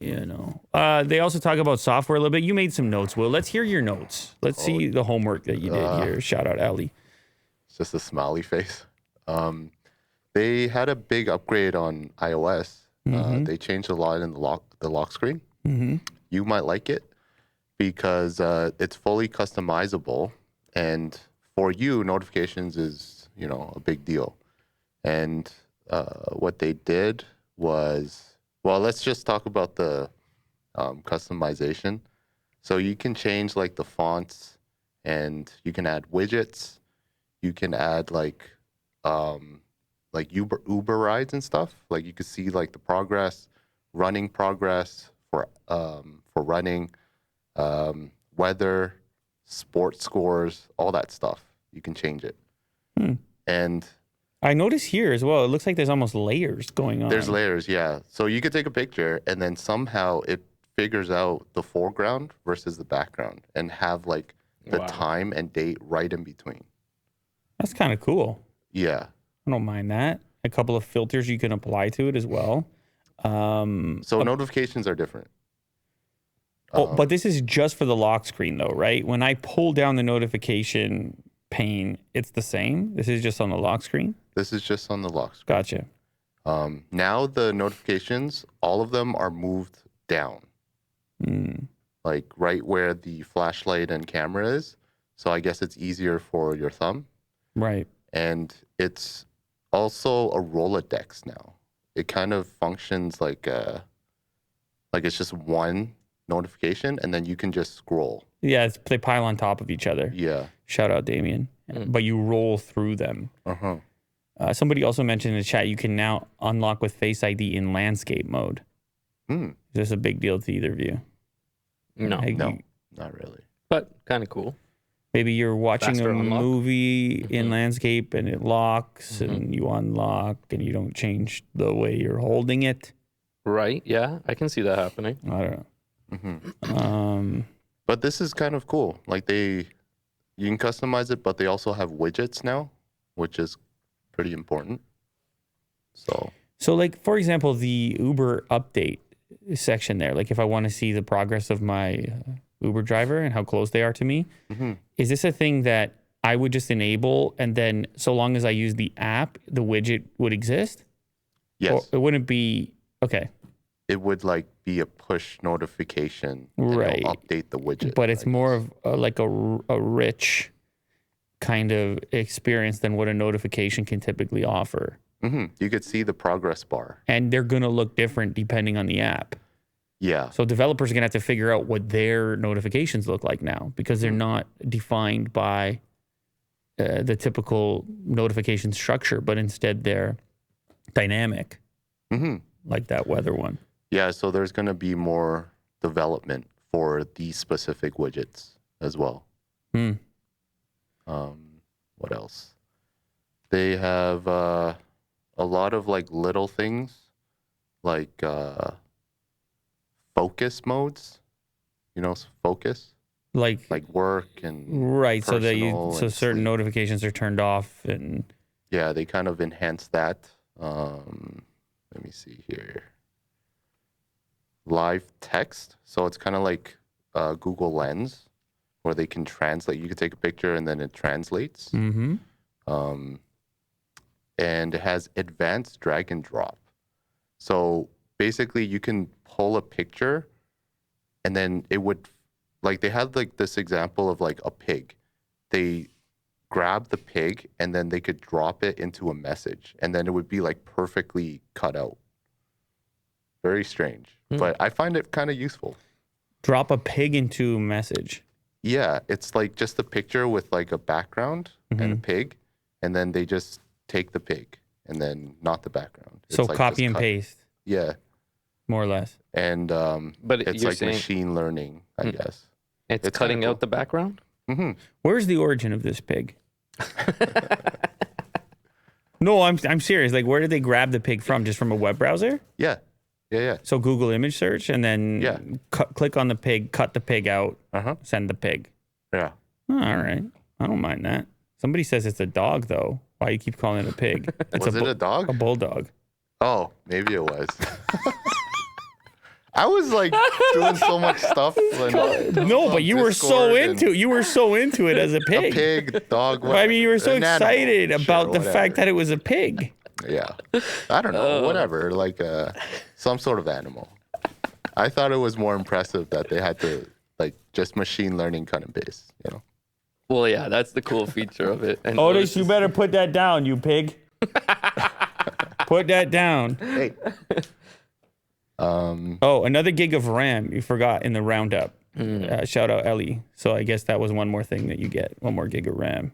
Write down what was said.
They also talk about software a little bit. You made some notes, Will. Let's hear your notes. Let's see the homework that you did here. Shout out, Ali. It's just a smiley face. They had a big upgrade on iOS. They changed a lot in the lock screen. You might like it because it's fully customizable, and for you, notifications is a big deal. And what they did was, let's just talk about the customization. So you can change like the fonts, and you can add widgets. You can add like Uber rides and stuff. Like you could see like the progress, running progress for running, weather, sports scores, all that stuff. You can change it. And I notice here as well, it looks like there's almost layers going on. There's layers, yeah. So you could take a picture and then somehow it figures out the foreground versus the background and have like the time and date right in between. That's kind of cool. Yeah. I don't mind that. A couple of filters you can apply to it as well. So notifications are different. But this is just for the lock screen though, right? When I pull down the notification pane, it's the same? This is just on the lock screen? This is just on the lock screen. Gotcha. Now the notifications, all of them are moved down. Like right where the flashlight and camera is. So I guess it's easier for your thumb. Right. And it's also a Rolodex now. It kind of functions like it's just one notification, and then you can just scroll. Yeah, they pile on top of each other. Yeah. Shout out, Damien. But you roll through them. Somebody also mentioned in the chat you can now unlock with Face ID in landscape mode. Is this a big deal to either of you? No, not really. But kind of cool. Maybe you're watching a movie in landscape and it locks and you unlock and you don't change the way you're holding it. Right, yeah. I can see that happening. I don't know. But this is kind of cool. Like you can customize it, but they also have widgets now, which is pretty important. So like, for example, the Uber update section there, like if I want to see the progress of my Uber driver and how close they are to me, is this a thing that I would just enable and then so long as I use the app, the widget would exist? Yes. Or it wouldn't be, okay. It would like be a push notification. Right. It'll update the widget. But it's more of like a rich kind of experience than what a notification can typically offer. You could see the progress bar. And they're going to look different depending on the app. Yeah. So developers are going to have to figure out what their notifications look like now because they're not defined by the typical notification structure, but instead they're dynamic, like that weather one. Yeah, so there's going to be more development for these specific widgets as well. What else? They have a lot of like little things like focus modes, focus like work and right. So that certain sleep. Notifications are turned off and yeah, they kind of enhance that. Let me see here. Live text. So it's kind of like Google Lens where they can translate. You can take a picture and then it translates. And it has advanced drag and drop. So basically you can pull a picture and then it would, like they had like this example of like a pig. They grab the pig and then they could drop it into a message and then it would be like perfectly cut out. Very strange, but I find it kind of useful. Drop a pig into a message. Yeah, it's like just a picture with like a background and a pig, and then they just take the pig and then not the background. So like copy and paste. Yeah. More or less. And but it's like machine learning, I guess. It's cutting out the background? Where's the origin of this pig? No, I'm serious. Like, where did they grab the pig from? Just from a web browser? Yeah. So Google image search and then click on the pig, cut the pig out, send the pig. Yeah. All right. I don't mind that. Somebody says it's a dog, though. Why you keep calling it a pig? It's Was it a dog? A bulldog. Oh, maybe it was. I was like doing so much stuff. No, but you were so into it as a pig. A pig, dog. I mean, you were so excited about the whatever. fact that it was a pig. Yeah, I don't know, whatever, like some sort of animal. I thought it was more impressive that they had to like just machine learning kind of base, you know. Well, yeah, that's the cool feature of it. And Otis, you better put that down, you pig. Put that down. Hey. Another gig of RAM you forgot in the roundup. Shout out Ellie. So I guess that was one more thing that you get. 1 more gig of RAM.